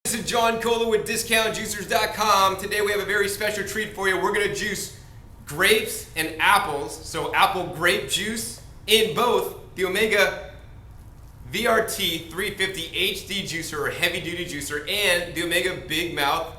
This is John Cola with DiscountJuicers.com. Today we have a very special treat for you. We're going to juice grapes and apples, so apple grape juice, in both the Omega VRT350 HD juicer or heavy duty juicer and the Omega Big Mouth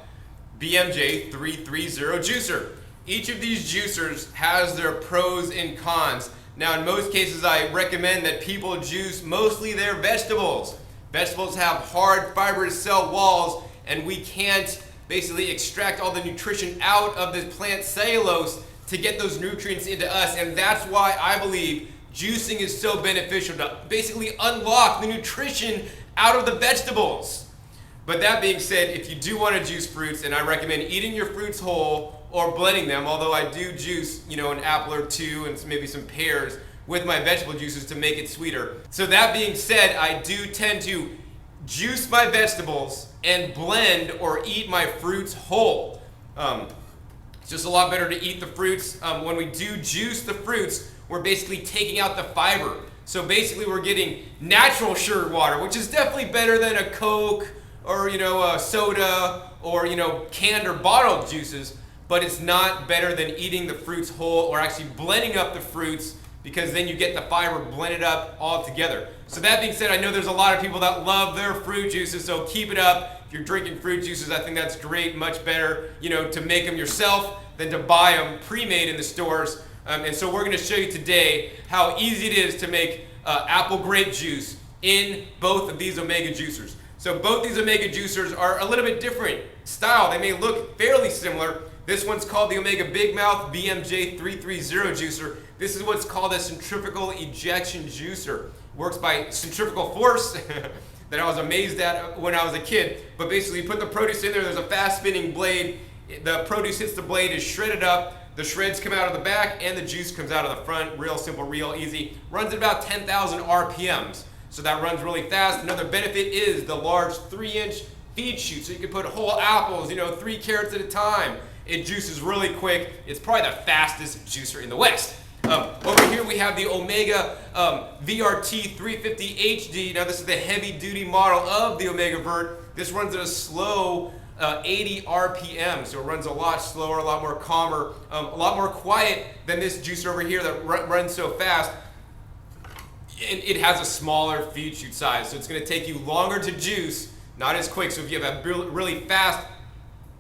BMJ330 juicer. Each of these juicers has their pros and cons. Now in most cases I recommend that people juice mostly their vegetables. Vegetables have hard fibrous cell walls and we can't basically extract all the nutrition out of the plant cellulose to get those nutrients into us, and that's why I believe juicing is so beneficial to basically unlock the nutrition out of the vegetables. But that being said, if you do want to juice fruits, and I recommend eating your fruits whole or blending them, although I do juice, an apple or two and maybe some pears with my vegetable juices to make it sweeter. So that being said, I do tend to juice my vegetables and blend or eat my fruits whole. It's just a lot better to eat the fruits. When we do juice the fruits, we're basically taking out the fiber. So basically we're getting natural sugar water, which is definitely better than a Coke or a soda or canned or bottled juices, but it's not better than eating the fruits whole or actually blending up the fruits, because then you get the fiber blended up all together. So that being said, I know there's a lot of people that love their fruit juices, so keep it up. If you're drinking fruit juices, I think that's great, much better, to make them yourself than to buy them pre-made in the stores. And so we're gonna show you today how easy it is to make apple grape juice in both of these Omega juicers. So both these Omega juicers are a little bit different style. They may look fairly similar. This one's called the Omega Big Mouth BMJ330 juicer. This is what's called a centripetal ejection juicer. Works by centrifugal force that I was amazed at when I was a kid. But basically you put the produce in there, there's a fast spinning blade. The produce hits the blade, is shredded up, the shreds come out of the back, and the juice comes out of the front. Real simple, real easy. Runs at about 10,000 RPMs. So that runs really fast. Another benefit is the large 3-inch feed chute. So you can put whole apples, 3 carrots at a time. It juices really quick. It's probably the fastest juicer in the West. Over here we have the Omega VRT350 HD. Now this is the heavy duty model of the Omega Vert. This runs at a slow 80 RPM, so it runs a lot slower, a lot more calmer, a lot more quiet than this juicer over here that runs so fast. And it has a smaller feed chute size, so it's going to take you longer to juice, not as quick. So if you have a really fast,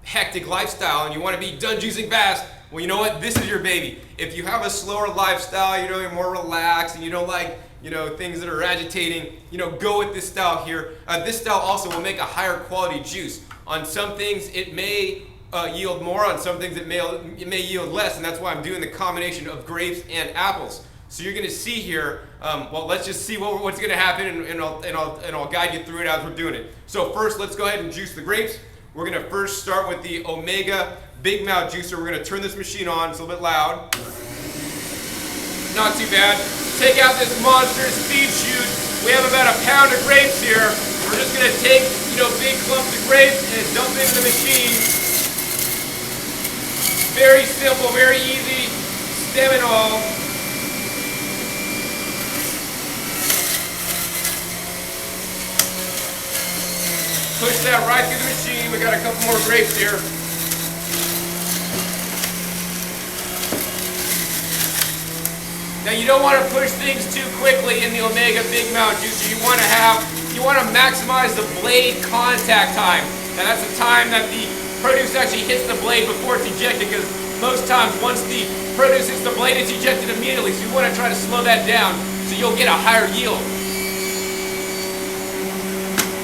hectic lifestyle and you want to be done juicing fast, well, you know what? This is your baby. If you have a slower lifestyle, you're more relaxed and you don't like, things that are agitating, go with this style here. This style also will make a higher quality juice. On some things, it may yield more. On some things, it may yield less, and that's why I'm doing the combination of grapes and apples. So you're going to see here. Well, let's just see what's going to happen, and I'll guide you through it as we're doing it. So first, let's go ahead and juice the grapes. We're going to first start with the Omega Big Mouth juicer. We're going to turn this machine on. It's a little bit loud. Not too bad. Take out this monstrous feed chute. We have about a pound of grapes here. We're just going to take, big clumps of grapes and dump it into the machine. Very simple, very easy. Stem it all. Push that right through the machine. We got a couple more grapes here. Now you don't want to push things too quickly in the Omega Big Mouth juicer. You want to maximize the blade contact time. Now that's the time that the produce actually hits the blade before it's ejected, because most times once the produce hits the blade, it's ejected immediately. So you want to try to slow that down so you'll get a higher yield.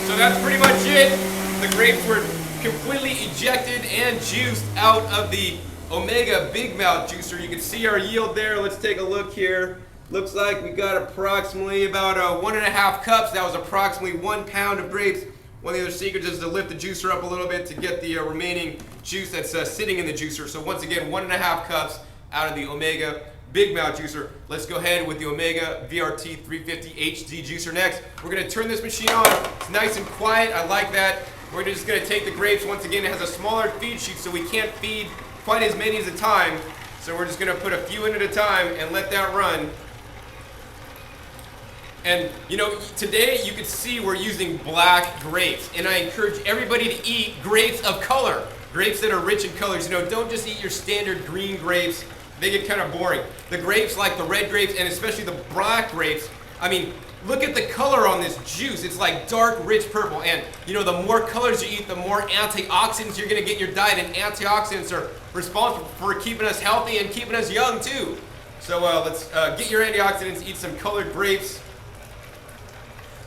So that's pretty much it. The grapes were completely ejected and juiced out of the Omega Big Mouth juicer. You can see our yield there. Let's take a look here. Looks like we got approximately about 1.5 cups. That was approximately 1 pound of grapes. One of the other secrets is to lift the juicer up a little bit to get the remaining juice that's sitting in the juicer. So once again, 1.5 cups out of the Omega Big Mouth juicer. Let's go ahead with the Omega VRT350 HD juicer next. We're going to turn this machine on. It's nice and quiet. I like that. We're just going to take the grapes. Once again, it has a smaller feed chute, so we can't feed quite as many as a time. So we're just going to put a few in at a time and let that run. And you know, today you can see we're using black grapes, and I encourage everybody to eat grapes of color, grapes that are rich in colors. You know, don't just eat your standard green grapes. They get kind of boring. The grapes like the red grapes, and especially the black grapes, I mean, look at the color on this juice. It's like dark, rich purple. And you know, the more colors you eat, the more antioxidants you're going to get in your diet. And antioxidants are responsible for keeping us healthy and keeping us young too. So let's get your antioxidants, eat some colored grapes.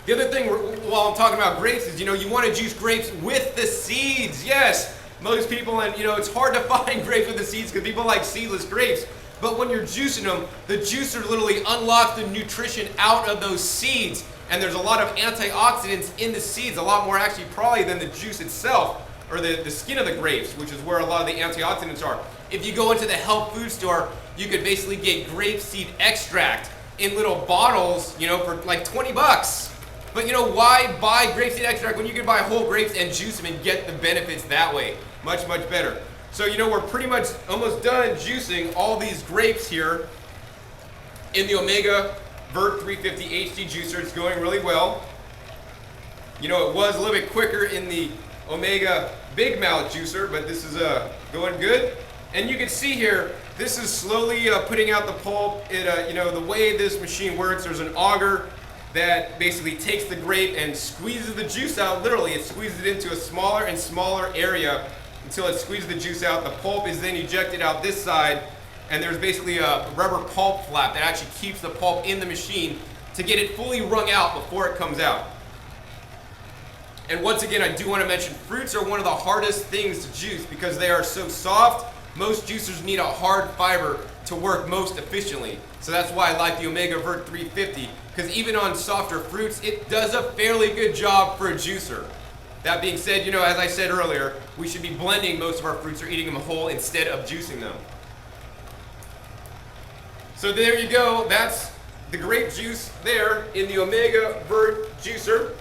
The other thing while I'm talking about grapes is, you know, you want to juice grapes with the seeds. Yes, most people, and you know, it's hard to find grapes with the seeds because people like seedless grapes. But when you're juicing them, the juicer literally unlocks the nutrition out of those seeds. And there's a lot of antioxidants in the seeds, a lot more actually probably than the juice itself, or the skin of the grapes, which is where a lot of the antioxidants are. If you go into the health food store, you could basically get grape seed extract in little bottles, you know, for like 20 bucks. But you know, why buy grapeseed extract when you can buy whole grapes and juice them and get the benefits that way? Much, much better. So you know, we're pretty much almost done juicing all these grapes here in the Omega VRT350 HD juicer. It's going really well. You know, it was a little bit quicker in the Omega Big Mouth juicer, but this is going good. And you can see here, this is slowly putting out the pulp. You know, the way this machine works, there's an auger that basically takes the grape and squeezes the juice out. Literally, it squeezes it into a smaller and smaller area until it squeezes the juice out. The pulp is then ejected out this side, and there's basically a rubber pulp flap that actually keeps the pulp in the machine to get it fully wrung out before it comes out. And once again, I do want to mention fruits are one of the hardest things to juice because they are so soft. Most juicers need a hard fiber to work most efficiently. So that's why I like the Omega VRT350, because even on softer fruits, it does a fairly good job for a juicer. That being said, you know, as I said earlier, we should be blending most of our fruits or eating them whole instead of juicing them. So there you go. That's the grape juice there in the Omega VRT juicer.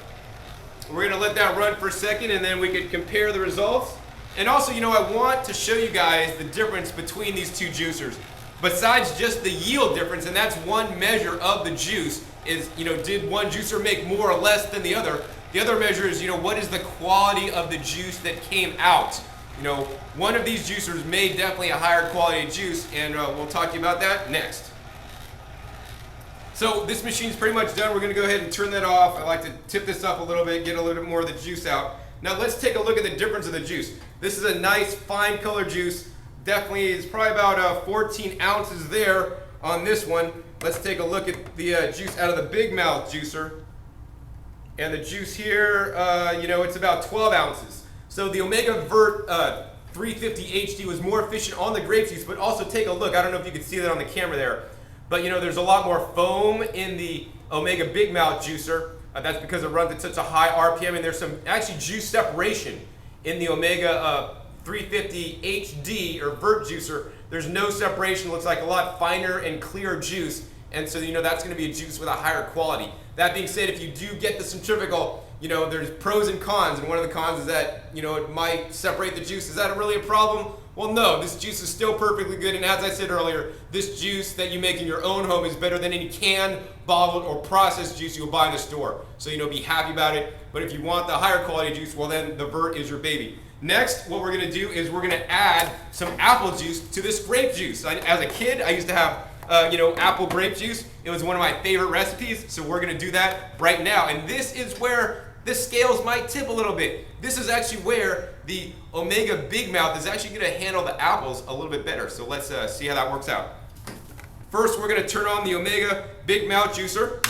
We're going to let that run for a second, and then we can compare the results. And also, you know, I want to show you guys the difference between these two juicers. Besides just the yield difference, and that's one measure of the juice, is, you know, did one juicer make more or less than the other? The other measure is, you know, what is the quality of the juice that came out? You know, one of these juicers made definitely a higher quality juice, and we'll talk to you about that next. So this machine's pretty much done. We're going to go ahead and turn that off. I like to tip this up a little bit, get a little bit more of the juice out. Now let's take a look at the difference of the juice. This is a nice fine color juice. Definitely, it's probably about 14 ounces there on this one. Let's take a look at the juice out of the Big Mouth juicer. And the juice here, you know, it's about 12 ounces. So the Omega VRT350 HD was more efficient on the grape juice, but also take a look. I don't know if you can see that on the camera there. But you know, there's a lot more foam in the Omega Big Mouth juicer. That's because it runs at such a high RPM, and there's some actually juice separation in the Omega 350 HD or VRT juicer. There's no separation. Looks like a lot finer and clearer juice, and so you know that's going to be a juice with a higher quality. That being said, if you do get the Centripetal, you know there's pros and cons, and one of the cons is that you know it might separate the juice. Is that really a problem? Well, no, this juice is still perfectly good, and as I said earlier, this juice that you make in your own home is better than any canned, bottled, or processed juice you'll buy in the store. So, you know, be happy about it. But if you want the higher quality juice, well then the VRT is your baby. Next, what we're gonna do is we're gonna add some apple juice to this grape juice. As a kid, I used to have, you know, apple grape juice. It was one of my favorite recipes, so we're gonna do that right now. And this is where the scales might tip a little bit. This is actually where the Omega Big Mouth is actually going to handle the apples a little bit better. So let's see how that works out. First, we're going to turn on the Omega Big Mouth juicer,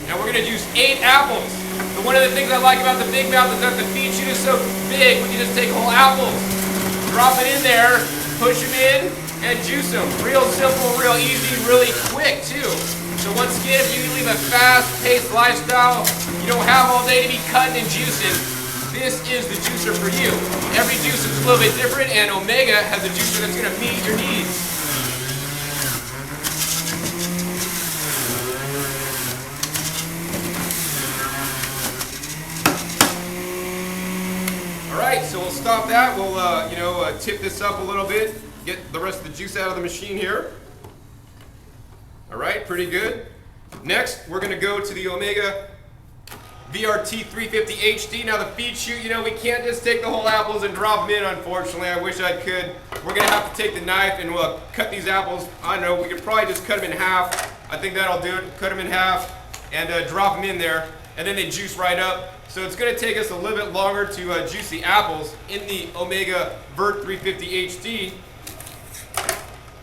and we're going to juice 8 apples. But one of the things I like about the Big Mouth is that the feed chute is so big, we can just take whole apples, drop it in there, push them in, and juice them. Real simple, real easy, really quick too. So once again, if you live a fast-paced lifestyle, you don't have all day to be cutting and juicing, this is the juicer for you. Every juicer is a little bit different, and Omega has a juicer that's going to meet your needs. All right, so we'll stop that. We'll, you know, tip this up a little bit, get the rest of the juice out of the machine here. All right, pretty good. Next, we're going to go to the Omega VRT350 HD. Now the feed chute, we can't just take the whole apples and drop them in, unfortunately. I wish I could. We're going to have to take the knife and we'll cut these apples. I don't know, we could probably just cut them in half. I think that'll do it. Cut them in half and drop them in there. And then they juice right up. So it's going to take us a little bit longer to juice the apples in the Omega VRT350 HD.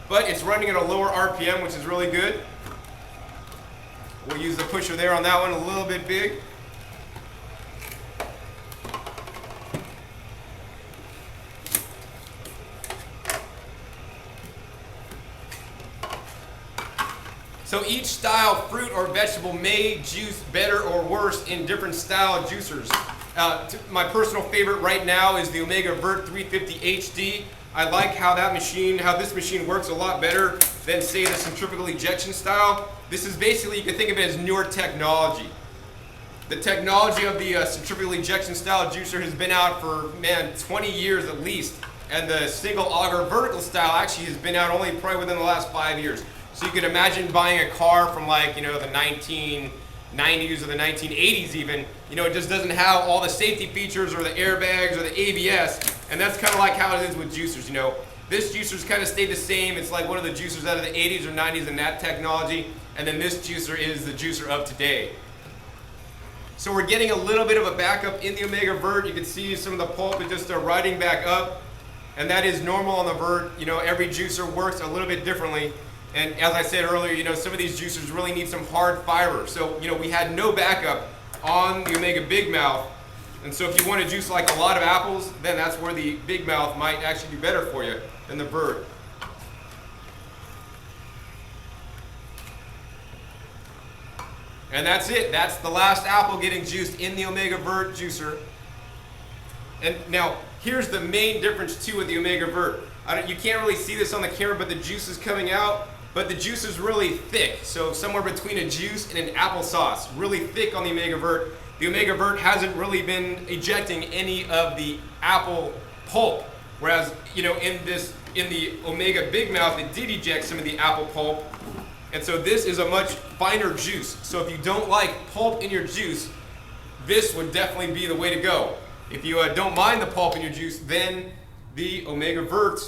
But it's running at a lower RPM, which is really good. We'll use the pusher there on that one, a little bit big. So each style fruit or vegetable may juice better or worse in different style juicers. My personal favorite right now is the Omega VRT350 HD. I like how this machine works a lot better than, say, the centripetal ejection style. This is basically, you can think of it as newer technology. The technology of the centripetal ejection style juicer has been out for, 20 years at least. And the single auger vertical style actually has been out only probably within the last 5 years. So you can imagine buying a car from the 1990s or the 1980s even, it just doesn't have all the safety features or the airbags or the ABS, and that's kind of like how it is with juicers, This juicer's kind of stayed the same. It's like one of the juicers out of the 80s or 90s in that technology, and then this juicer is the juicer of today. So we're getting a little bit of a backup in the Omega Vert. You can see some of the pulp is just riding back up, and that is normal on the Vert. Every juicer works a little bit differently. And as I said earlier, some of these juicers really need some hard fiber. So, we had no backup on the Omega Big Mouth. And so if you want to juice like a lot of apples, then that's where the Big Mouth might actually be better for you than the Vert. And that's it. That's the last apple getting juiced in the Omega Vert juicer. And now, here's the main difference too with the Omega Vert. You can't really see this on the camera, but the juice is coming out. But the juice is really thick, so somewhere between a juice and an applesauce. Really thick on the Omega Vert. The Omega Vert hasn't really been ejecting any of the apple pulp, whereas in the Omega Big Mouth it did eject some of the apple pulp, and so this is a much finer juice. So if you don't like pulp in your juice, this would definitely be the way to go. If you don't mind the pulp in your juice, then the Omega Vert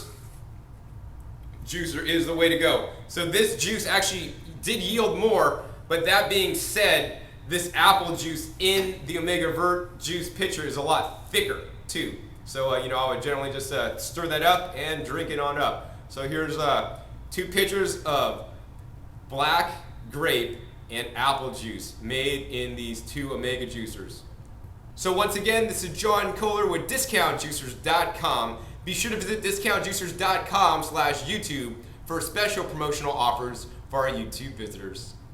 juicer is the way to go. So this juice actually did yield more, but that being said, this apple juice in the Omega Vert juice pitcher is a lot thicker too. So I would generally just stir that up and drink it on up. So here's 2 pitchers of black grape and apple juice made in these 2 Omega juicers. So once again, this is John Kohler with DiscountJuicers.com. Be sure to visit DiscountJuicers.com/YouTube for special promotional offers for our YouTube visitors.